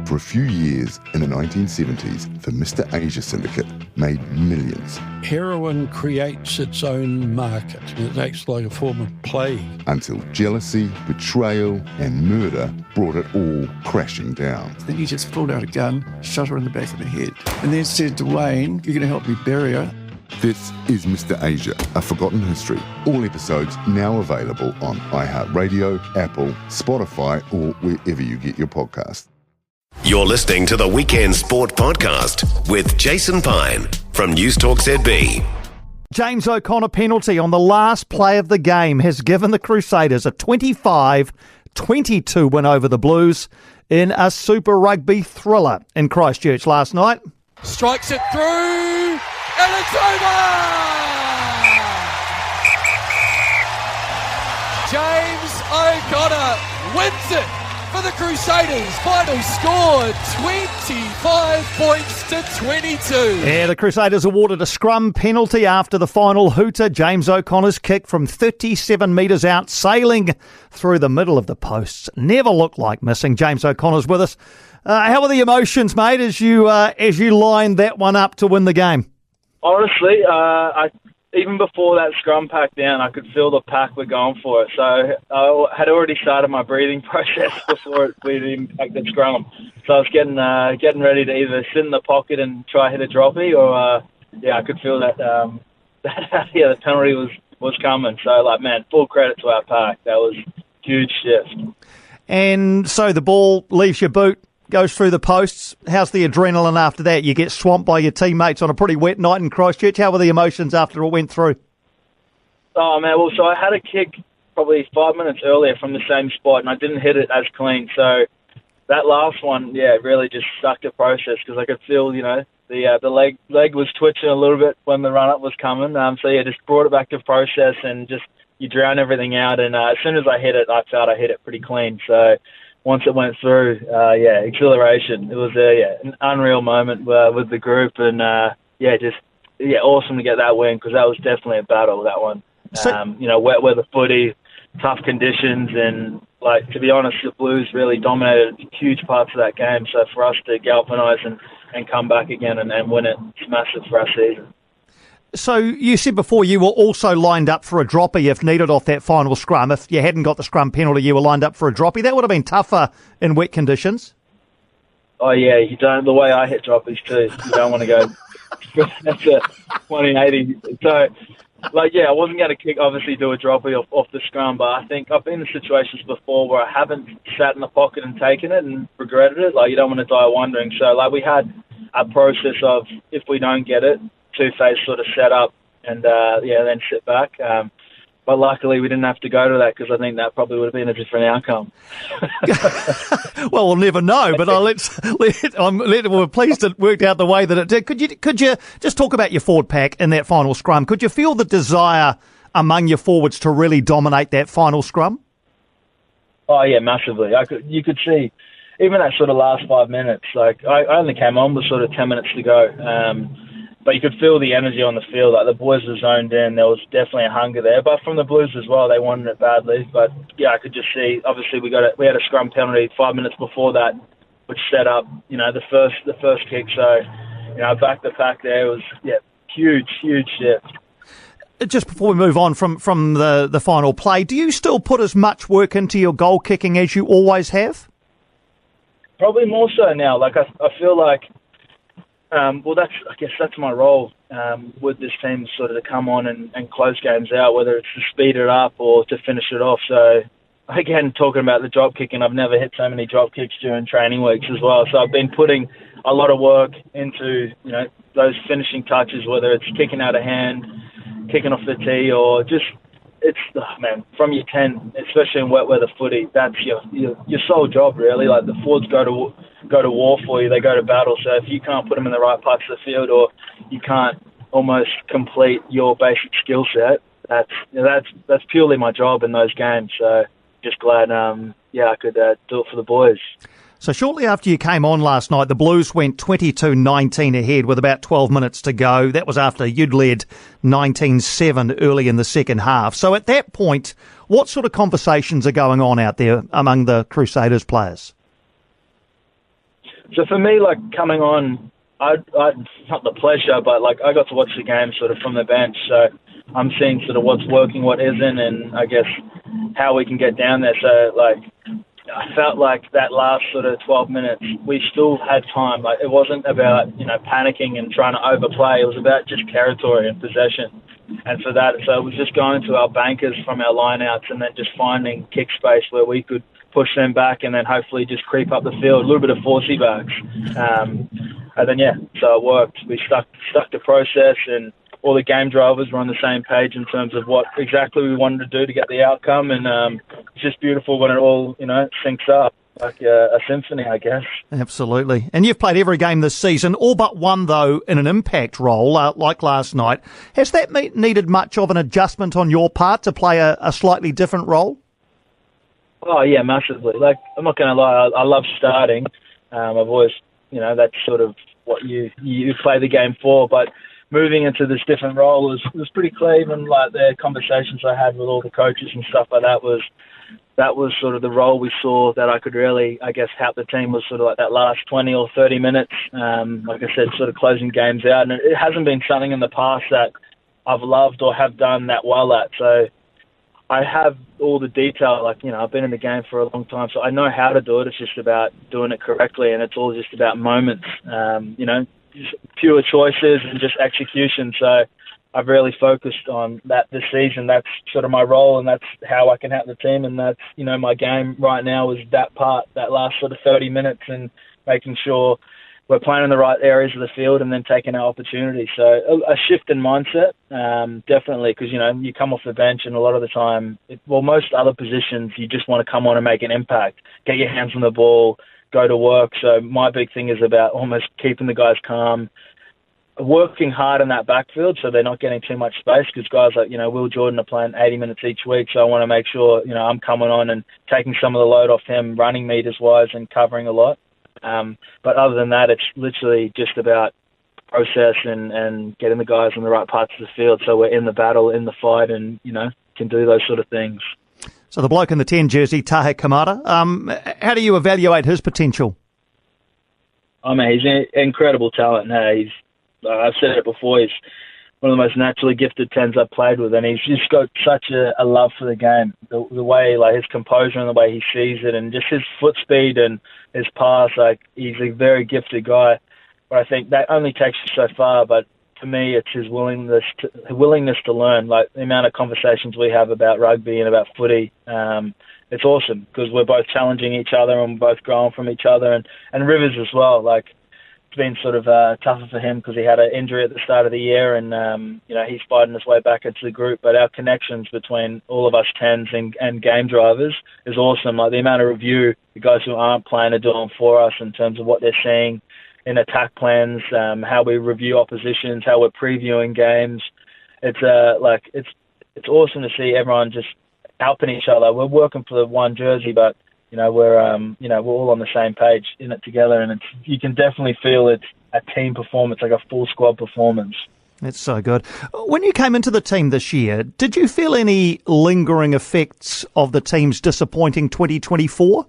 For a few years in the 1970s, the Mr. Asia Syndicate made millions. Heroin creates its own market. It acts like a form of plague. Until jealousy, betrayal and murder brought it all crashing down. Then he just pulled out a gun, shot her in the back of the head, and then said to Wayne, "You're going to help me bury her." This is Mr. Asia, A Forgotten History. All episodes now available on iHeartRadio, Apple, Spotify, or wherever you get your podcasts. You're listening to the Weekend Sport Podcast with Jason Pine from News Talk ZB. James O'Connor penalty on the last play of the game has given the Crusaders a 25-22 win over the Blues in a Super Rugby thriller in Christchurch last night. Strikes it through, and it's over! James O'Connor wins it for the Crusaders. Final score, 25 points to 22. Yeah, the Crusaders awarded a scrum penalty after the final hooter. James O'Connor's kick from 37 metres out, sailing through the middle of the posts. Never looked like missing. James O'Connor's with us. How were the emotions, mate, as you lined that one up to win the game? Honestly, even before that scrum pack down, I could feel the pack were going for it. So I had already started my breathing process before we'd even packed the scrum. So I was getting ready to either sit in the pocket and try hit a droppy, or I could feel that the penalty was coming. So man, full credit to our pack. That was a huge shift. And so the ball leaves your boot, goes through the posts. How's the adrenaline after that? You get swamped by your teammates on a pretty wet night in Christchurch. How were the emotions after it went through? Oh, man, well, so I had a kick probably 5 minutes earlier from the same spot, and I didn't hit it as clean. So that last one, really just sucked the process, because I could feel, the leg was twitching a little bit when the run-up was coming. Just brought it back to process, and just you drown everything out. And as soon as I hit it, I felt I hit it pretty clean. So once it went through, exhilaration. It was an unreal moment with the group, and awesome to get that win, because that was definitely a battle, that one. Wet weather footy, tough conditions, and to be honest, the Blues really dominated huge parts of that game. So for us to galvanise and come back again and win it, it's massive for our season. So you said before you were also lined up for a droppy if needed off that final scrum. If you hadn't got the scrum penalty, you were lined up for a droppy. That would have been tougher in wet conditions. Oh, yeah, you don't. The way I hit droppies too, you don't want to go. That's a 180. So, I wasn't going to obviously do a droppy off the scrum, but I think I've been in situations before where I haven't sat in the pocket and taken it and regretted it. You don't want to die wondering. So, we had a process of, if we don't get it, two-phase sort of set up, and then sit back. But luckily we didn't have to go to that, because I think that probably would have been a different outcome. Well, we'll never know, but we're pleased it worked out the way that it did. Could you just talk about your forward pack in that final scrum? Could you feel the desire among your forwards to really dominate that final scrum? Oh yeah, massively. You could see even that sort of last 5 minutes. I only came on with sort of 10 minutes to go. But you could feel the energy on the field. The boys were zoned in. There was definitely a hunger there. But from the Blues as well, they wanted it badly. But I could just see. Obviously, we had a scrum penalty 5 minutes before that, which set up the first kick. So back the pack there was huge shift. Just before we move on from the final play, do you still put as much work into your goal kicking as you always have? Probably more so now. I feel like. I guess that's my role with this team, sort of to come on and close games out, whether it's to speed it up or to finish it off. So, again, talking about the drop kicking, I've never hit so many drop kicks during training weeks as well. So I've been putting a lot of work into those finishing touches, whether it's kicking out of hand, kicking off the tee, or just from your 10, especially in wet weather footy, that's your sole job really. The forwards go to war for you, they go to battle. So if you can't put them in the right parts of the field, or you can't almost complete your basic skill set, that's purely my job in those games. So just glad I could do it for the boys. So shortly after you came on last night, the Blues went 22-19 ahead with about 12 minutes to go. That was after you'd led 19-7 early in the second half. So at that point, what sort of conversations are going on out there among the Crusaders players? So for me, like coming on, I not the pleasure, but like I got to watch the game sort of from the bench. So I'm seeing sort of what's working, what isn't, and I guess how we can get down there. So like I felt like that last sort of 12 minutes, we still had time. Like it wasn't about panicking and trying to overplay. It was about just territory and possession. And for that, so it was just going to our bankers from our lineouts and then just finding kick space where we could push them back and then hopefully just creep up the field, a little bit of forcey backs. And then, so it worked. We stuck the process, and all the game drivers were on the same page in terms of what exactly we wanted to do to get the outcome. And it's just beautiful when it all, syncs up. Like a symphony, I guess. Absolutely. And you've played every game this season, all but one, though, in an impact role, like last night. Has that needed much of an adjustment on your part to play a slightly different role? Oh, yeah, massively. Like, I'm not going to lie, I love starting. I've always, that's sort of what you play the game for. But moving into this different role was pretty clear. Even like the conversations I had with all the coaches and stuff like that was sort of the role we saw that I could really, I guess, help the team was sort of like that last 20 or 30 minutes, like I said, sort of closing games out. And it hasn't been something in the past that I've loved or have done that well at. So I have all the detail, like, I've been in the game for a long time, so I know how to do it. It's just about doing it correctly, and it's all just about moments, just pure choices and just execution. So I've really focused on that this season. That's sort of my role, and that's how I can help the team. And that's, my game right now is that part, that last sort of 30 minutes, and making sure we're playing in the right areas of the field and then taking our opportunity. So a shift in mindset, definitely, because, you come off the bench and a lot of the time, most other positions, you just want to come on and make an impact, get your hands on the ball, go to work. So my big thing is about almost keeping the guys calm, working hard in that backfield so they're not getting too much space, because guys like, Will Jordan are playing 80 minutes each week, so I want to make sure, I'm coming on and taking some of the load off him, running meters-wise and covering a lot. But other than that, it's literally just about process and getting the guys in the right parts of the field so we're in the battle, in the fight, and, can do those sort of things. So the bloke in the 10 jersey, Tahe Kamara, how do you evaluate his potential? I mean, he's an incredible talent. No, I've said it before, he's one of the most naturally gifted 10s I've played with, and he's just got such a love for the game. The way, like, his composure and the way he sees it, and just his foot speed and his pass, like, he's a very gifted guy. But I think that only takes you so far, but for me, it's his willingness to learn. Like, the amount of conversations we have about rugby and about footy, it's awesome, because we're both challenging each other and we're both growing from each other, and Rivers as well. Like, it's been sort of tougher for him because he had an injury at the start of the year, and he's fighting his way back into the group. But our connections between all of us 10s and game drivers is awesome. Like, the amount of review the guys who aren't playing are doing for us in terms of what they're seeing in attack plans, how we review oppositions, how we're previewing games. It's awesome to see everyone just helping each other. We're working for the one jersey, but we're all on the same page in it together, and you can definitely feel it's a team performance, like a full squad performance. That's so good. When you came into the team this year, did you feel any lingering effects of the team's disappointing 2024?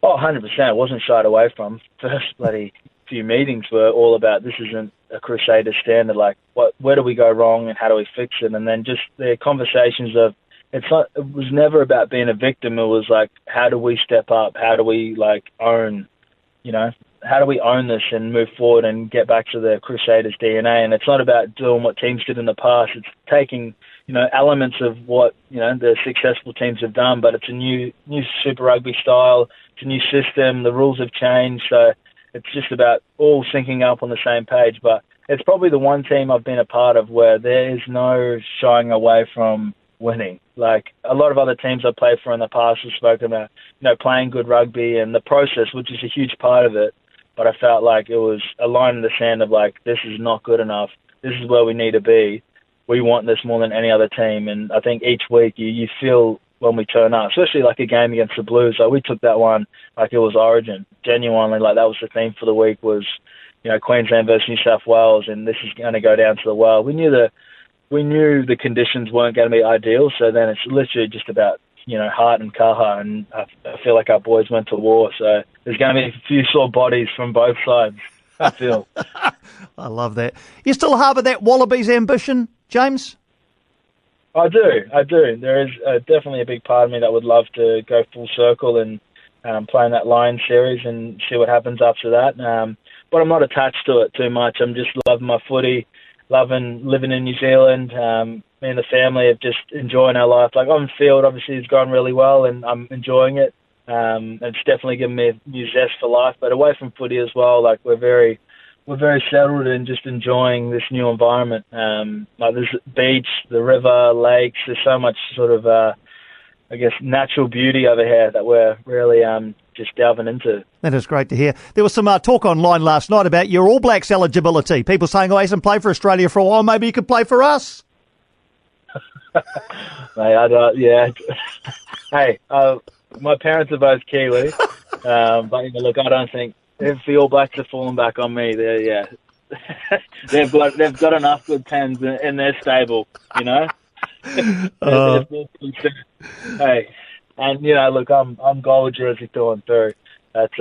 Oh, 100%. It wasn't shied away from. First bloody few meetings were all about, this isn't a Crusaders standard, like, where do we go wrong and how do we fix it? And then just the conversations of, it was never about being a victim. It was like, how do we step up? How do we, own, how do we own this and move forward and get back to the Crusaders DNA? And it's not about doing what teams did in the past. It's taking, elements of what, the successful teams have done, but it's a new Super Rugby style. It's a new system. The rules have changed. So it's just about all syncing up on the same page. But it's probably the one team I've been a part of where there is no shying away from winning. Like, a lot of other teams I played for in the past have spoken about, playing good rugby and the process, which is a huge part of it. But I felt like it was a line in the sand of, like, this is not good enough. This is where we need to be. We want this more than any other team. And I think each week you feel when we turn up, especially like a game against the Blues, like, we took that one like it was Origin. Genuinely, like, that was the theme for the week was, Queensland versus New South Wales, and this is going to go down to the wire. We knew the conditions weren't going to be ideal, so then it's literally just about, heart and kaha, and I feel like our boys went to war. So there's going to be a few sore bodies from both sides, I feel. I love that. You still harbour that Wallabies ambition, James? I do. There is definitely a big part of me that would love to go full circle and play in that Lions series and see what happens after that. But I'm not attached to it too much. I'm just loving my footy, loving living in New Zealand. Me and the family are just enjoying our life. Like on the field, obviously, it's gone really well, and I'm enjoying it. It's definitely given me a new zest for life. But away from footy as well, like we're very settled and just enjoying this new environment. Like there's beach, the river, lakes. There's so much sort of, I guess, natural beauty over here that we're really just delving into. That is great to hear. There was some talk online last night about your All Blacks eligibility. People saying, he hasn't played for Australia for a while. Maybe he could play for us. Mate, yeah. Hey, my parents are both Kiwi. But look, I don't think if the All Blacks have fallen back on me, they've got enough good pens in their stable, you know. Hey, and look, I'm gold jersey through and through. That's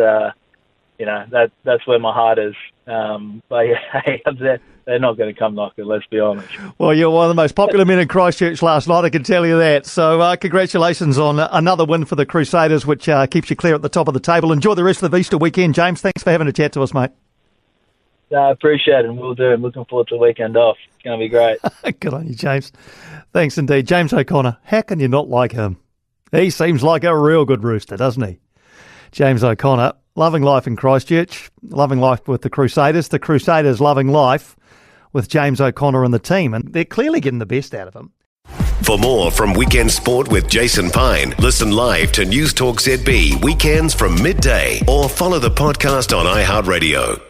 that's where my heart is. But yeah, hey, they're not going to come knocking. Let's be honest. Well, you're one of the most popular men in Christchurch last night, I can tell you that. So congratulations on another win for the Crusaders, which keeps you clear at the top of the table. Enjoy the rest of the Easter weekend, James. Thanks for having a chat to us, mate. I appreciate it, and we'll do. I'm looking forward to the weekend off. It's going to be great. Good on you, James. Thanks indeed. James O'Connor, how can you not like him? He seems like a real good rooster, doesn't he? James O'Connor, loving life in Christchurch, loving life with the Crusaders loving life with James O'Connor and the team, and they're clearly getting the best out of him. For more from Weekend Sport with Jason Pine, listen live to News Talk ZB weekends from midday or follow the podcast on iHeartRadio.